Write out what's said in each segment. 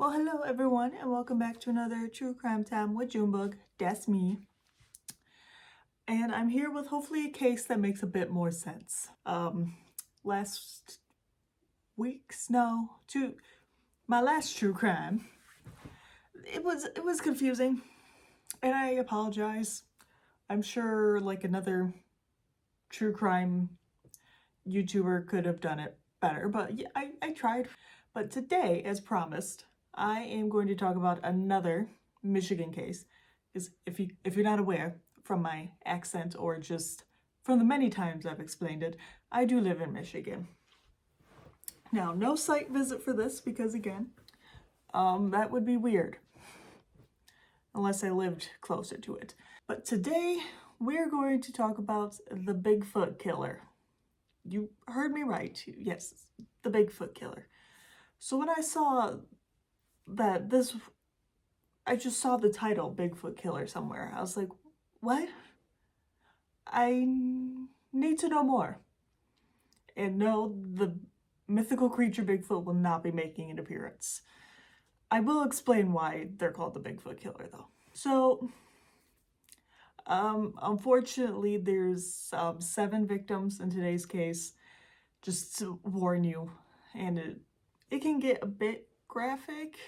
Well, hello everyone, and welcome back to another True Crime Time with Junebug. That's me. And I'm here with hopefully a case that makes a bit more sense. Last week's, no, my last true crime, it was confusing, and I apologize. I'm sure like another true crime YouTuber could have done it better, but yeah, I tried. But today, as promised, I am going to talk about another Michigan case. Because if you're not aware from my accent or just from the many times I've explained it, I do live in Michigan. Now, no site visit for this because again, that would be weird unless I lived closer to it. But today we're going to talk about the Bigfoot killer. You heard me right. Yes, the Bigfoot killer. So when I saw that I just saw the title Bigfoot killer somewhere. I was like, what? I need to know more. And no, the mythical creature Bigfoot will not be making an appearance. I will explain why they're called the Bigfoot killer though. So, unfortunately there's 7 victims in today's case, just to warn you, and it can get a bit graphic,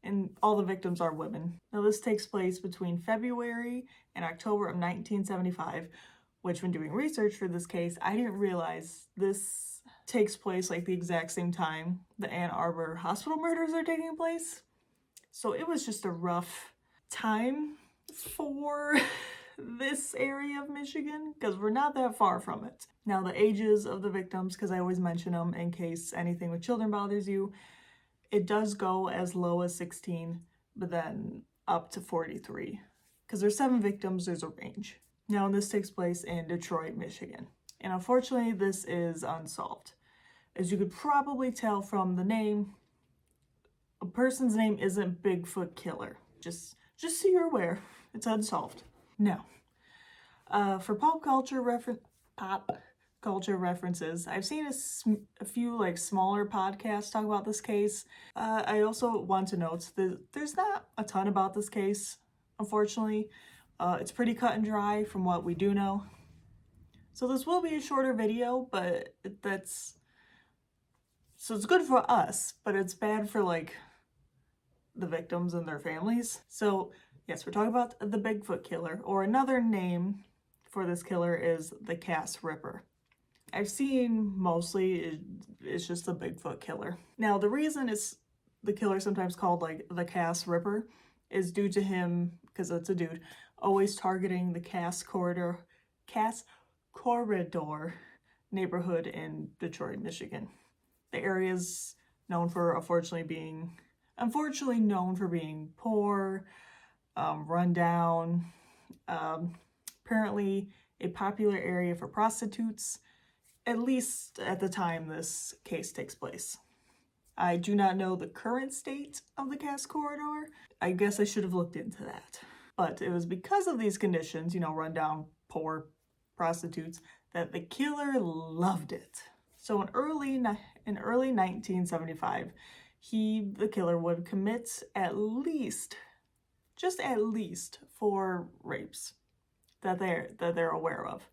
and all the victims are women. Now this takes place between February and October of 1975, which when doing research for this case, I didn't realize this takes place like the exact same time the Ann Arbor hospital murders are taking place. So it was just a rough time for this area of Michigan because we're not that far from it. Now the ages of the victims, because I always mention them in case anything with children bothers you, it does go as low as 16, but then up to 43. Because there's 7 victims, there's a range. Now this takes place in Detroit, Michigan. And unfortunately, this is unsolved. As you could probably tell from the name, a person's name isn't Bigfoot Killer. Just so you're aware, it's unsolved. Now, for pop culture references, I've seen a few like smaller podcasts talk about this case. I also want to note that there's not a ton about this case, unfortunately. It's pretty cut and dry from what we do know. So this will be a shorter video, but so it's good for us, but it's bad for like the victims and their families. So yes, we're talking about the Bigfoot killer, or another name for this killer is the Cass Ripper. I've seen mostly it's just the Bigfoot killer. Now the reason it's the killer sometimes called like the Cass Ripper is due to him, because it's a dude, always targeting the Cass Corridor neighborhood in Detroit, Michigan. The area's known for unfortunately known for being poor, run down, apparently a popular area for prostitutes, at least at the time this case takes place. I do not know the current state of the Cass Corridor. I guess I should have looked into that. But it was because of these conditions, run down, poor prostitutes, that the killer loved it. So in early 1975, the killer would commit just at least 4 rapes that they're aware of.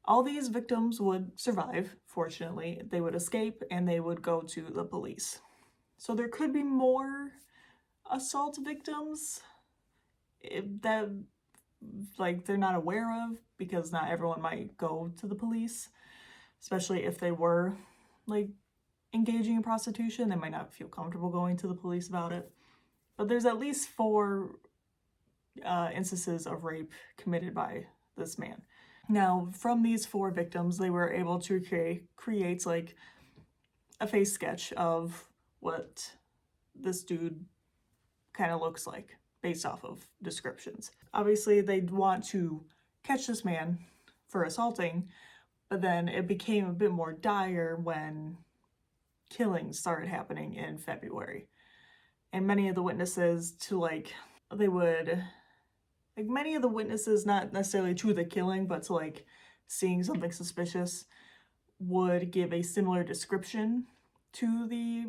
All these victims would survive, fortunately. They would escape and they would go to the police. So there could be more assault victims that like they're not aware of, because not everyone might go to the police, especially if they were like engaging in prostitution. They might not feel comfortable going to the police about it. But there's at least 4 instances of rape committed by this man. Now, from these 4 victims, they were able to create like a face sketch of what this dude kind of looks like based off of descriptions. Obviously, they'd want to catch this man for assaulting, but then it became a bit more dire when killings started happening in February. And many of the witnesses not necessarily to the killing, but to like seeing something suspicious, would give a similar description to the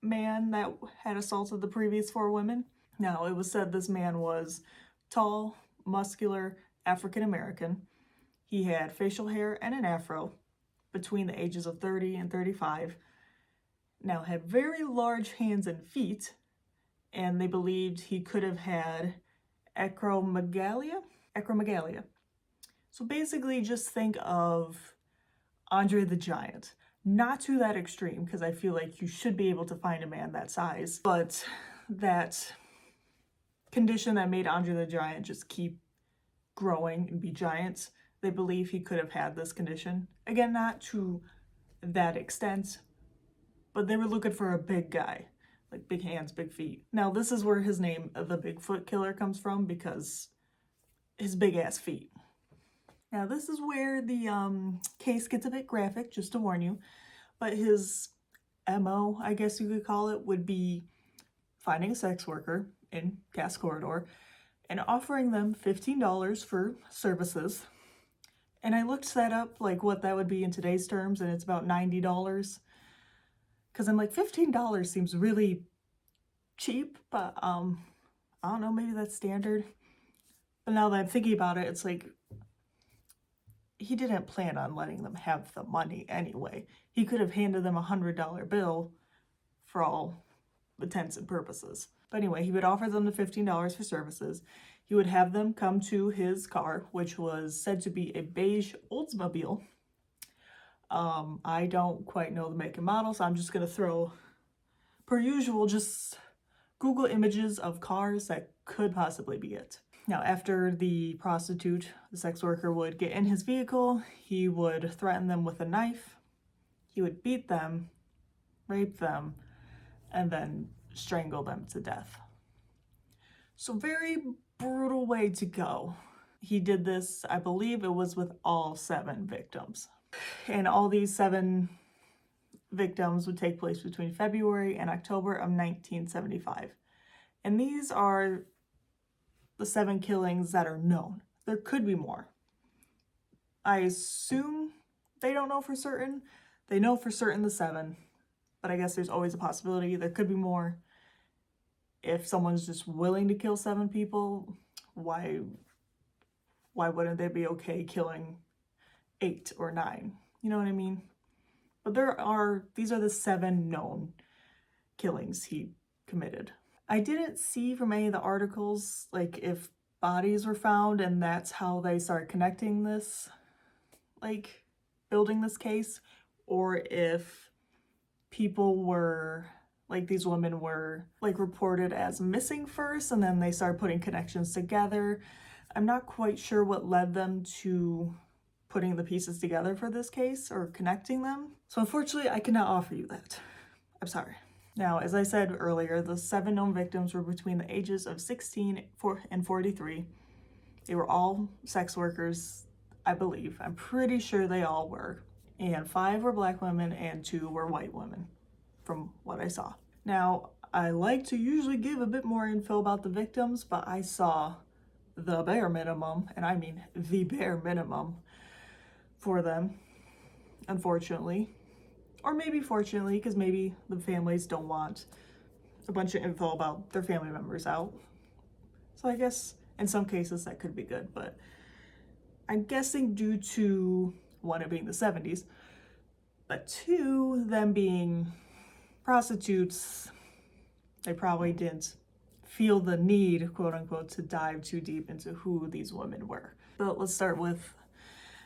man that had assaulted the previous 4 women. Now, it was said this man was tall, muscular, African American. He had facial hair and an afro between the ages of 30 and 35. Now, had very large hands and feet, and they believed he could have had acromegalia. So basically, just think of Andre the Giant. Not to that extreme, because I feel like you should be able to find a man that size, but that condition that made Andre the Giant just keep growing and be giant, they believe he could have had this condition. Again, not to that extent, but they were looking for a big guy, like big hands, big feet. Now, this is where his name, the Bigfoot Killer, comes from, because his big ass feet. Now, this is where the case gets a bit graphic, just to warn you, but his MO, I guess you could call it, would be finding a sex worker in Gas Corridor and offering them $15 for services. And I looked that up, like what that would be in today's terms, and it's about $90. Because I'm like, $15 seems really cheap, but I don't know, maybe that's standard. But now that I'm thinking about it, it's like, he didn't plan on letting them have the money anyway. He could have handed them a $100 bill for all intents and purposes. But anyway, he would offer them the $15 for services. He would have them come to his car, which was said to be a beige Oldsmobile. I don't quite know the make and model, so I'm just going to throw, per usual, just Google images of cars that could possibly be it. Now, after the prostitute, the sex worker, would get in his vehicle, he would threaten them with a knife, he would beat them, rape them, and then strangle them to death. So very brutal way to go. He did this, I believe it was with all 7 victims. And all these 7 victims would take place between February and October of 1975. And these are the 7 killings that are known. There could be more. I assume they don't know for certain. They know for certain the 7, but I guess there's always a possibility there could be more. If someone's just willing to kill 7 people, why wouldn't they be okay killing 8 or 9? You know what I mean? But these are the 7 known killings he committed. I didn't see from any of the articles, like, if bodies were found and that's how they started connecting this, like, building this case, or if people were, like, these women were, like, reported as missing first and then they started putting connections together. I'm not quite sure what led them to putting the pieces together for this case or connecting them. So unfortunately, I cannot offer you that. I'm sorry. Now, as I said earlier, the 7 known victims were between the ages of 16 and 43. They were all sex workers, I believe. I'm pretty sure they all were. And 5 were black women and 2 were white women, from what I saw. Now, I like to usually give a bit more info about the victims, but I saw the bare minimum, and I mean the bare minimum, for them, unfortunately. Or maybe fortunately, because maybe the families don't want a bunch of info about their family members out. So I guess in some cases that could be good, but I'm guessing due to, 1, it being the 70s, but 2, them being prostitutes, they probably didn't feel the need, quote unquote, to dive too deep into who these women were. But let's start with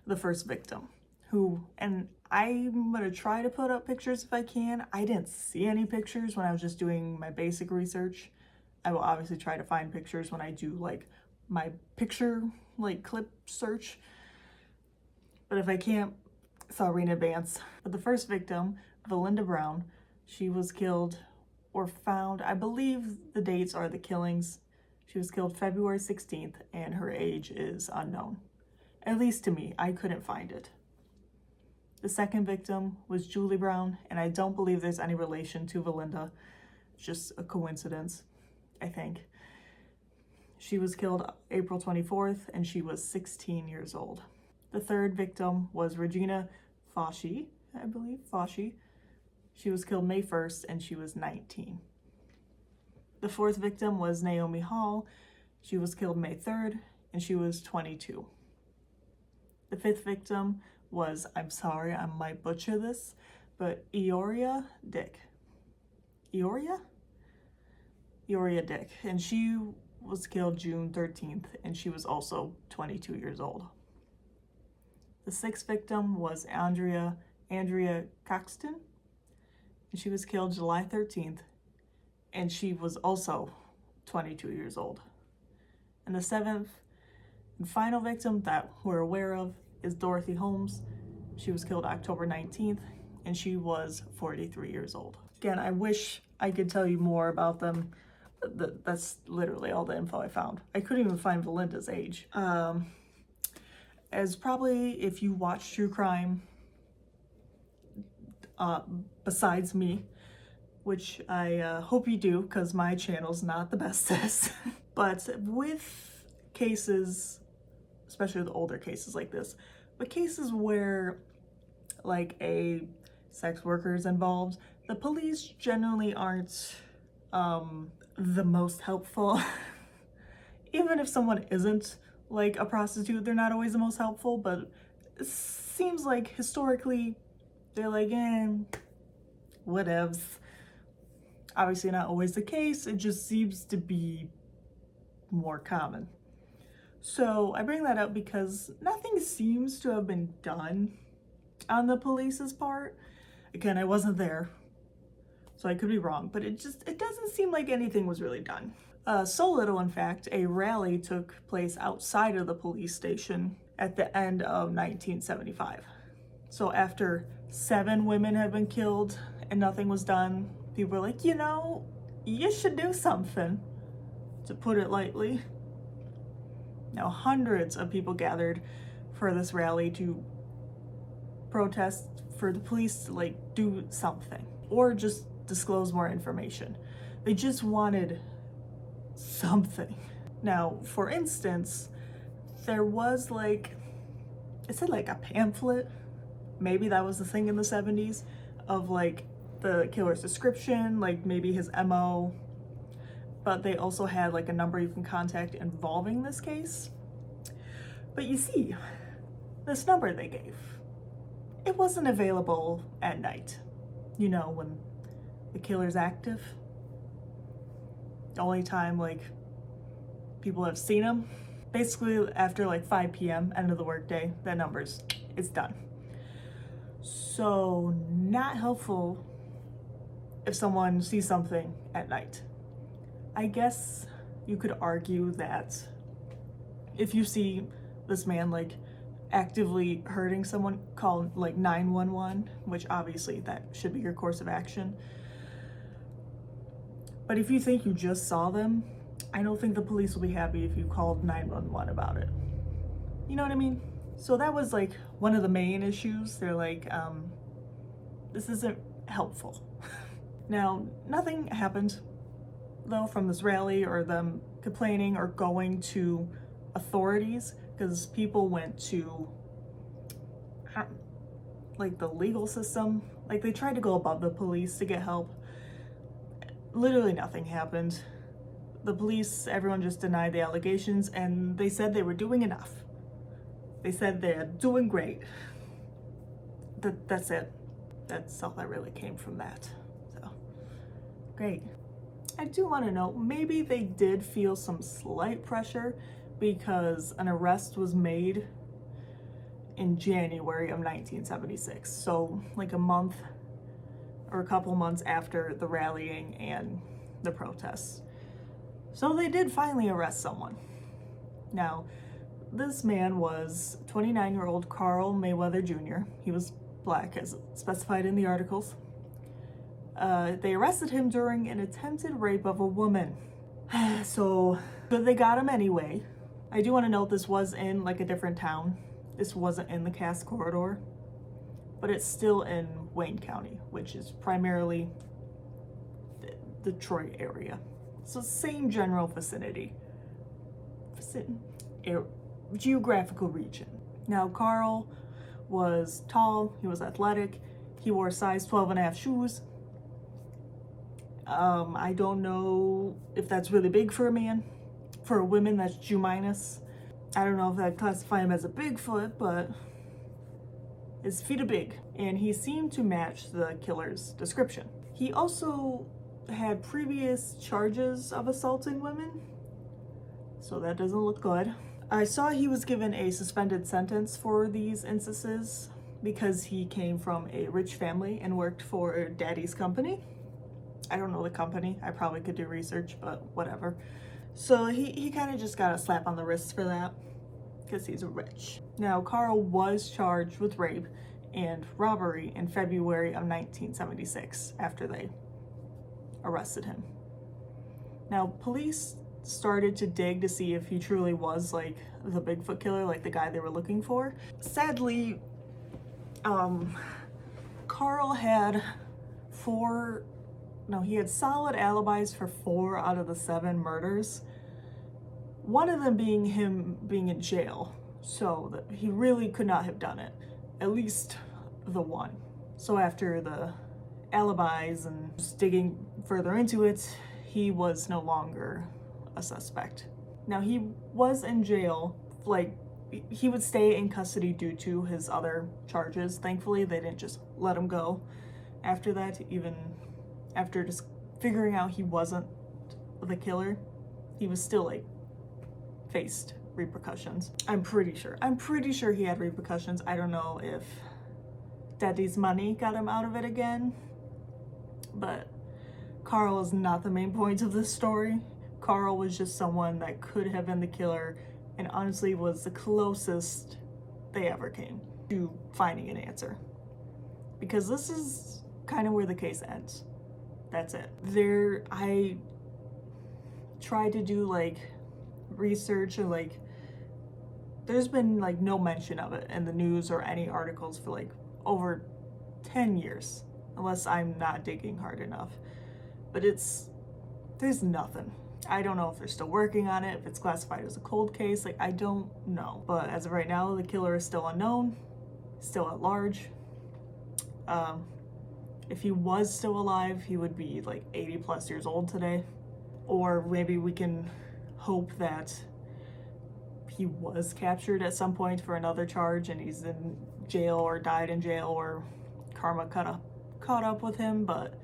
the first victim, who, and I'm gonna try to put up pictures if I can. I didn't see any pictures when I was just doing my basic research. I will obviously try to find pictures when I do, like, my picture, like, clip search. But if I can't, sorry in advance. But the first victim, Valinda Brown, she was killed or found, I believe the dates are the killings. She was killed February 16th and her age is unknown. At least to me, I couldn't find it. The second victim was Julie Brown, and I don't believe there's any relation to Valinda. It's just a coincidence, I think. She was killed April 24th, and she was 16 years old. The third victim was Regina Fauci, I believe, Fauci. She was killed May 1st and she was 19. The fourth victim was Naomi Hall. She was killed May 3rd and she was 22. The fifth victim was, I'm sorry, I might butcher this, but Eoria Dick. Eoria Dick. And she was killed June 13th and she was also 22 years old. The sixth victim was Andrea Coxton. And she was killed July 13th and she was also 22 years old. And the seventh and final victim that we're aware of is Dorothy Holmes. She was killed October 19th and she was 43 years old. Again, I wish I could tell you more about them. That's literally all the info I found. I couldn't even find Valinda's age. As probably if you watch true crime, besides me, which I hope you do because my channel's not the best at this. But with cases, especially the older cases like this, but cases where like a sex worker is involved, the police generally aren't the most helpful. Even if someone isn't like a prostitute, they're not always the most helpful, but it seems like historically they're like, whatevs. Obviously not always the case, it just seems to be more common. So I bring that up because nothing seems to have been done on the police's part. Again, I wasn't there, so I could be wrong, but it doesn't seem like anything was really done. So little, in fact, a rally took place outside of the police station at the end of 1975. So after 7 women had been killed and nothing was done, people were like, you should do something, to put it lightly. Now, hundreds of people gathered for this rally to protest for the police to do something or just disclose more information. They just wanted something. Now, for instance, there was it said a pamphlet, maybe that was the thing in the 70s, of the killer's description, maybe his MO, but they also had a number you can contact involving this case. But you see, this number they gave, it wasn't available at night, when the killer's active. The only time people have seen him, basically after 5 p.m. end of the workday, that it's done. So not helpful if someone sees something at night. I guess you could argue that if you see this man actively hurting someone, call 911, which obviously that should be your course of action. But if you think you just saw them, I don't think the police will be happy if you called 911 about it. You know what I mean? So that was one of the main issues. They're this isn't helpful. Now, nothing happened though from this rally or them complaining or going to authorities, because people went to the legal system. They tried to go above the police to get help. Literally nothing happened. The police, everyone just denied the allegations, and they said they were doing enough. They said they're doing great. That's it. That's all that really came from that. So, great. I do want to know, maybe they did feel some slight pressure because an arrest was made in January of 1976. So a month or a couple months after the rallying and the protests. So they did finally arrest someone. Now, this man was 29-year-old Carl Mayweather Jr. He was black, as specified in the articles. They arrested him during an attempted rape of a woman. So they got him anyway. I do want to note this was in a different town. This wasn't in the Cass Corridor, but it's still in Wayne County, which is primarily the Detroit area. So same general vicinity, geographical region. Now, Carl was tall, he was athletic, He wore size 12.5 shoes. I don't know if that's really big for a man. For a woman, that's Jew minus. I don't know if I'd classify him as a Bigfoot, but his feet are big. And he seemed to match the killer's description. He also had previous charges of assaulting women, so that doesn't look good. I saw he was given a suspended sentence for these instances because he came from a rich family and worked for Daddy's company. I don't know the company. I probably could do research, but whatever. So he kind of just got a slap on the wrist for that because he's rich. Now, Carl was charged with rape and robbery in February of 1976 after they arrested him. Now, police started to dig to see if he truly was like the Bigfoot killer, like the guy they were looking for. Sadly, Carl had he had solid alibis for 4 out of the 7 murders. One of them being him being in jail, so that he really could not have done it. At least the one. So after the alibis and just digging further into it, he was no longer a suspect. Now, he was in jail, like, he would stay in custody due to his other charges. Thankfully, they didn't just let him go after that, even after just figuring out he wasn't the killer. He was still, like, faced repercussions. I'm pretty sure he had repercussions. I don't know if Daddy's money got him out of it again, but Carl is not the main point of this story. Carl was just someone that could have been the killer and honestly was the closest they ever came to finding an answer. Because this is kind of where the case ends. That's it. I tried to do like research and like there's been like no mention of it in the news or any articles for like over 10 years, unless I'm not digging hard enough. But there's nothing. I don't know if they're still working on it, if it's classified as a cold case, like I don't know. But as of right now, the killer is still unknown, still at large. If he was still alive, he would be like 80 plus years old today. Or maybe we can hope that he was captured at some point for another charge and he's in jail or died in jail or karma caught up with him, but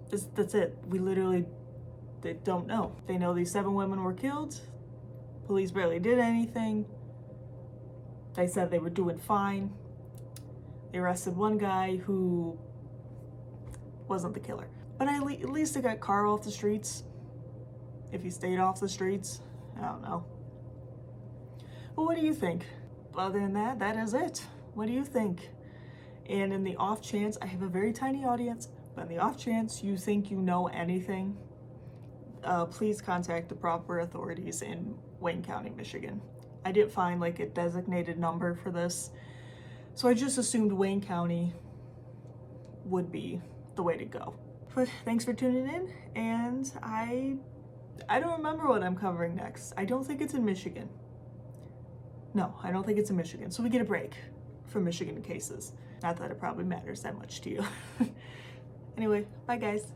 that's it. They don't know. They know these 7 women were killed. Police barely did anything. They said they were doing fine. They arrested one guy who wasn't the killer. But at least they got Carl off the streets. If he stayed off the streets, I don't know. But what do you think? Other than that, that is it. What do you think? And in the off chance, I have a very tiny audience, but in the off chance you think you know anything, please contact the proper authorities in Wayne County, Michigan. I didn't find like a designated number for this, so I just assumed Wayne County would be the way to go. But thanks for tuning in, and I don't remember what I'm covering next. I don't think it's in Michigan. No, I don't think it's in Michigan, so we get a break from Michigan cases. Not that it probably matters that much to you. Anyway, bye guys.